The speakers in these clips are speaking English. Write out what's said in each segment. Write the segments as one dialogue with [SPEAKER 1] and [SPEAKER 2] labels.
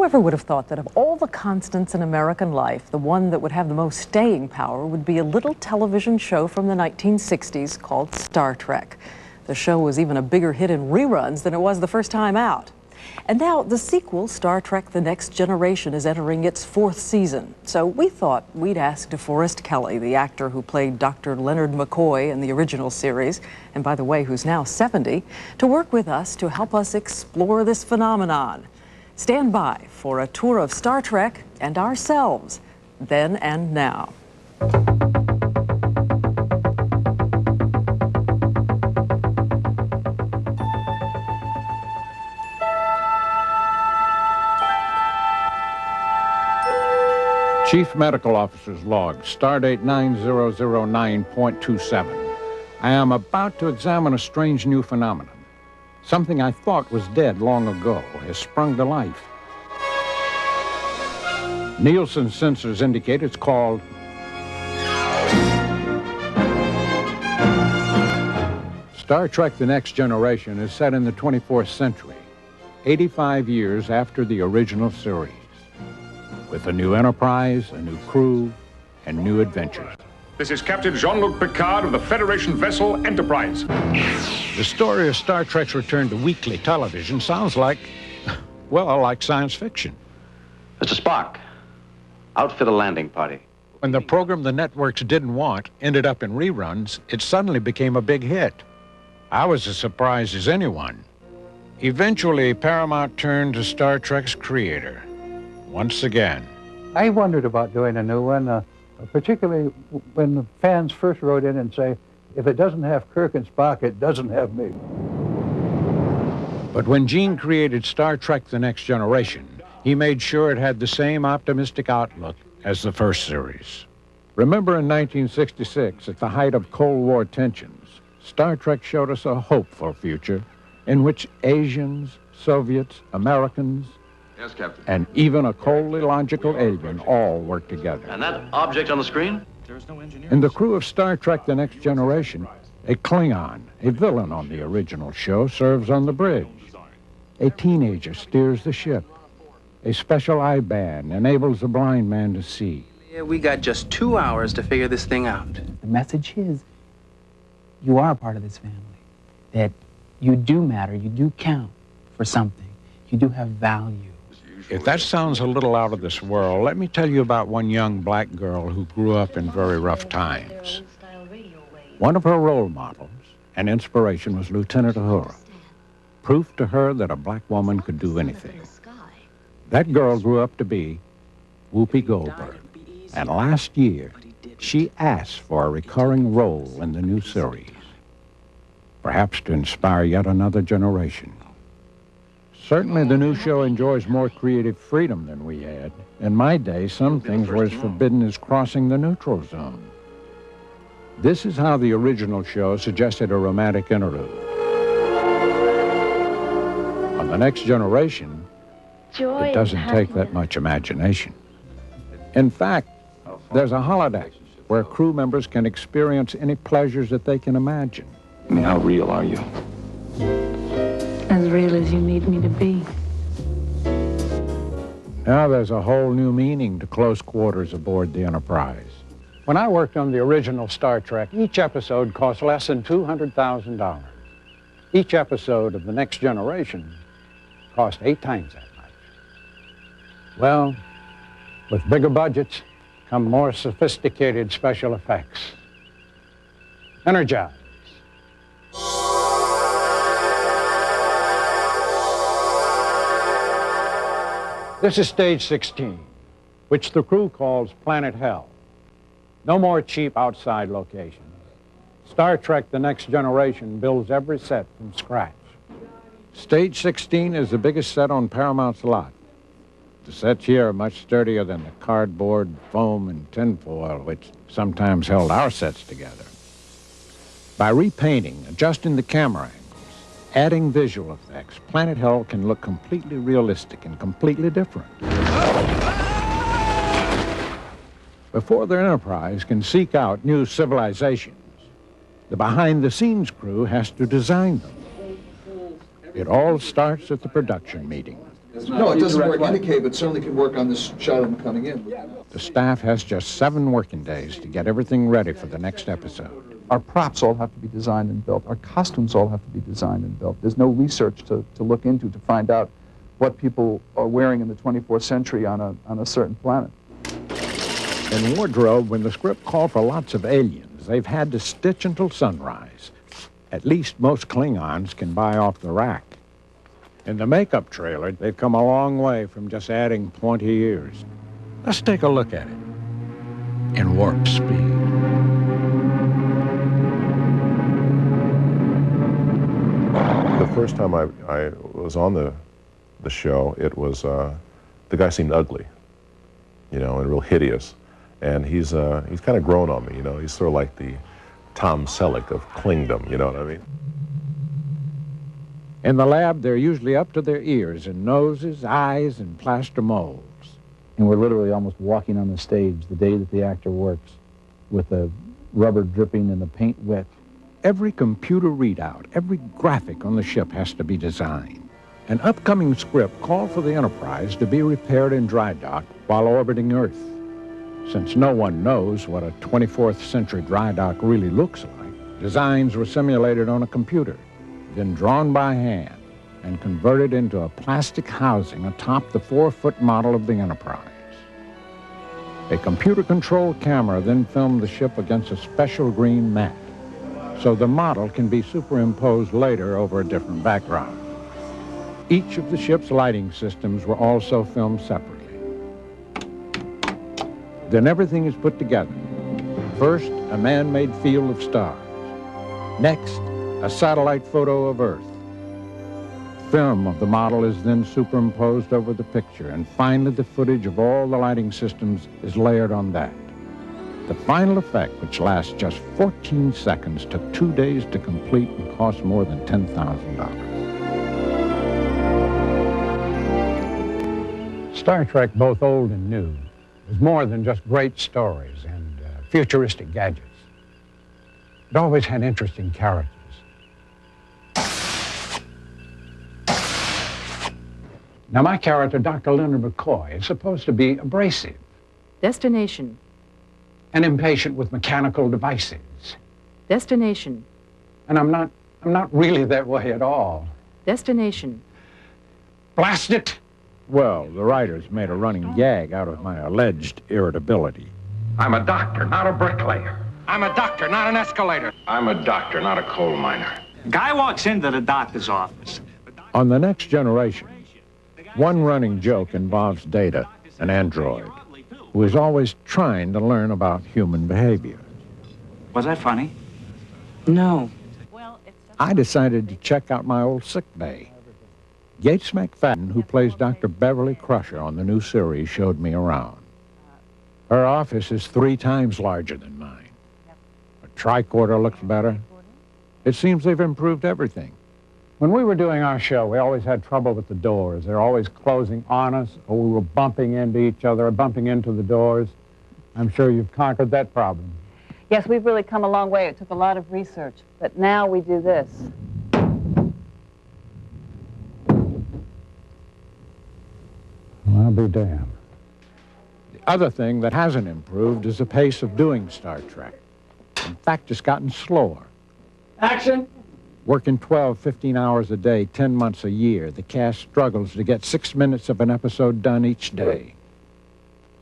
[SPEAKER 1] Whoever would have thought that of all the constants in American life, the one that would have the most staying power would be a little television show from the 1960s called Star Trek. The show was even a bigger hit in reruns than it was the first time out. And now the sequel, Star Trek The Next Generation, is entering its 4th season. So we thought we'd ask DeForest Kelley, the actor who played Dr. Leonard McCoy in the original series, and by the way, who's now 70, to work with us to help us explore this phenomenon. Stand by for a tour of Star Trek and ourselves, then and now.
[SPEAKER 2] Chief Medical Officer's log, stardate 9009.27. I am about to examine a strange new phenomenon. Something I thought was dead long ago has sprung to life. Nielsen sensors indicate it's called Star Trek The Next Generation is set in the 24th century, 85 years after the original series, with a new Enterprise, a new crew, and new adventures.
[SPEAKER 3] This is Captain Jean-Luc Picard of the Federation vessel Enterprise.
[SPEAKER 2] The story of Star Trek's return to weekly television sounds like, well, like science fiction.
[SPEAKER 4] Mr. Spock, outfit a landing party.
[SPEAKER 2] When the program the networks didn't want ended up in reruns, it suddenly became a big hit. I was as surprised as anyone. Eventually, Paramount turned to Star Trek's creator, once again.
[SPEAKER 5] I wondered about doing a new one, particularly when the fans first wrote in and say, if it doesn't have Kirk and Spock, it doesn't have me.
[SPEAKER 2] But when Gene created Star Trek The Next Generation, he made sure it had the same optimistic outlook as the first series. Remember in 1966, at the height of Cold War tensions, Star Trek showed us a hopeful future in which Asians, Soviets, Americans,
[SPEAKER 4] Yes, Captain.
[SPEAKER 2] and even a coldly logical alien all work together.
[SPEAKER 4] And that object on the screen?
[SPEAKER 2] In the crew of Star Trek The Next Generation, a Klingon, a villain on the original show, serves on the bridge. A teenager steers the ship. A special eye band enables a blind man to see.
[SPEAKER 6] We got just 2 hours to figure this thing out.
[SPEAKER 7] The message is, you are a part of this family. That you do matter, you do count for something. You do have value.
[SPEAKER 2] If that sounds a little out of this world, let me tell you about one young black girl who grew up in very rough times. One of her role models and inspiration was Lieutenant Uhura, proof to her that a black woman could do anything. That girl grew up to be Whoopi Goldberg, and last year she asked for a recurring role in the new series, perhaps to inspire yet another generation. Certainly the new show enjoys more creative freedom than we had. In my day, some things were as forbidden as crossing the neutral zone. This is how the original show suggested a romantic interlude. On The Next Generation, it doesn't take that much imagination. In fact, there's a holodeck where crew members can experience any pleasures that they can imagine.
[SPEAKER 8] I mean, how real are you?
[SPEAKER 9] As real as you need me to be.
[SPEAKER 2] Now there's a whole new meaning to close quarters aboard the Enterprise. When I worked on the original Star Trek, each episode cost less than $200,000. Each episode of The Next Generation cost 8 times that much. Well, with bigger budgets come more sophisticated special effects. Energize. This is stage 16, which the crew calls Planet Hell. No more cheap outside locations. Star Trek The Next Generation builds every set from scratch. Stage 16 is the biggest set on Paramount's lot. The sets here are much sturdier than the cardboard, foam, and tinfoil which sometimes held our sets together. By repainting, adjusting the camera angles, adding visual effects, Planet Hell can look completely realistic and completely different. Before the Enterprise can seek out new civilizations, the behind-the-scenes crew has to design them. It all starts at the production meeting,
[SPEAKER 8] No, it doesn't work indicate, but certainly can work on this shot of them coming in.
[SPEAKER 2] The staff has just 7 working days to get everything ready for the next episode.
[SPEAKER 10] Our props all have to be designed and built. Our costumes all have to be designed and built. There's no research to look into to find out what people are wearing in the 24th century on a certain planet.
[SPEAKER 2] In wardrobe, when the script called for lots of aliens, they've had to stitch until sunrise. At least most Klingons can buy off the rack. In the makeup trailer, they've come a long way from just adding 20 years. Let's take a look at it in warp speed.
[SPEAKER 11] The first time I was on the show, it was, the guy seemed ugly, you know, and real hideous. And he's kind of grown on me, you know. He's sort of like the Tom Selleck of Klingdom, you know what I mean?
[SPEAKER 2] In the lab, they're usually up to their ears in noses, eyes, and plaster molds.
[SPEAKER 12] And we're literally almost walking on the stage the day that the actor works with the rubber dripping and the paint wet.
[SPEAKER 2] Every computer readout, every graphic on the ship has to be designed. An upcoming script called for the Enterprise to be repaired in dry dock while orbiting Earth. Since no one knows what a 24th century dry dock really looks like, designs were simulated on a computer, then drawn by hand and converted into a plastic housing atop the 4-foot model of the Enterprise. A computer-controlled camera then filmed the ship against a special green mat, so the model can be superimposed later over a different background. Each of the ship's lighting systems were also filmed separately. Then everything is put together. First, a man-made field of stars. Next, a satellite photo of Earth. Film of the model is then superimposed over the picture, and finally the footage of all the lighting systems is layered on that. The final effect, which lasts just 14 seconds, took 2 days to complete and cost more than $10,000. Star Trek, both old and new, was more than just great stories and futuristic gadgets. It always had interesting characters. Now, my character, Dr. Leonard McCoy, is supposed to be abrasive.
[SPEAKER 9] Destination.
[SPEAKER 2] And impatient with mechanical devices.
[SPEAKER 9] Destination.
[SPEAKER 2] And I'm not really that way at all.
[SPEAKER 9] Destination.
[SPEAKER 2] Blast it! Well, the writers made a running gag out of my alleged irritability.
[SPEAKER 3] I'm a doctor, not a bricklayer.
[SPEAKER 13] I'm a doctor, not an escalator.
[SPEAKER 3] I'm a doctor, not a coal miner.
[SPEAKER 13] Guy walks into the doctor's office.
[SPEAKER 2] On The Next Generation, one running joke involves Data, an android, who is always trying to learn about human behavior.
[SPEAKER 13] Was that funny?
[SPEAKER 9] No.
[SPEAKER 2] I decided to check out my old sick bay. Gates McFadden, who plays Dr. Beverly Crusher on the new series, showed me around. Her office is 3 times larger than mine. Her tricorder looks better. It seems they've improved everything. When we were doing our show, we always had trouble with the doors. They're always closing on us, or we were bumping into each other, or bumping into the doors. I'm sure you've conquered that problem.
[SPEAKER 14] Yes, we've really come a long way. It took a lot of research, but now we do this.
[SPEAKER 2] Well, I'll be damned. The other thing that hasn't improved is the pace of doing Star Trek. In fact, it's gotten slower.
[SPEAKER 7] Action!
[SPEAKER 2] Working 12, 15 hours a day, 10 months a year, the cast struggles to get 6 minutes of an episode done each day.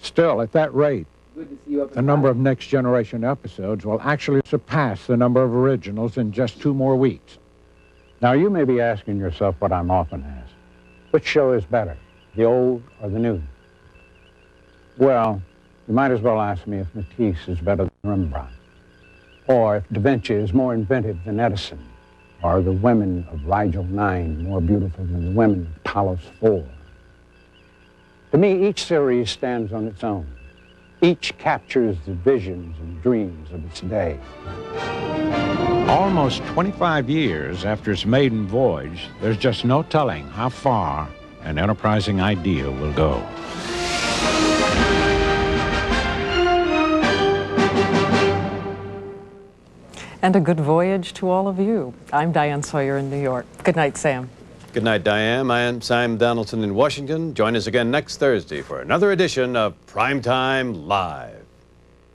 [SPEAKER 2] Still, at that rate, the number of Next Generation episodes will actually surpass the number of originals in just 2 more weeks. Now, you may be asking yourself what I'm often asked. Which show is better, the old or the new? Well, you might as well ask me if Matisse is better than Rembrandt, or if Da Vinci is more inventive than Edison, or the women of Rigel 9 more beautiful than the women of Talos 4. To me, each series stands on its own. Each captures the visions and dreams of its day. Almost 25 years after its maiden voyage, there's just no telling how far an enterprising idea will go.
[SPEAKER 1] And a good voyage to all of you. I'm Diane Sawyer in New York. Good night, Sam.
[SPEAKER 15] Good night, Diane. I am Sam Donaldson in Washington. Join us again next Thursday for another edition of Primetime Live.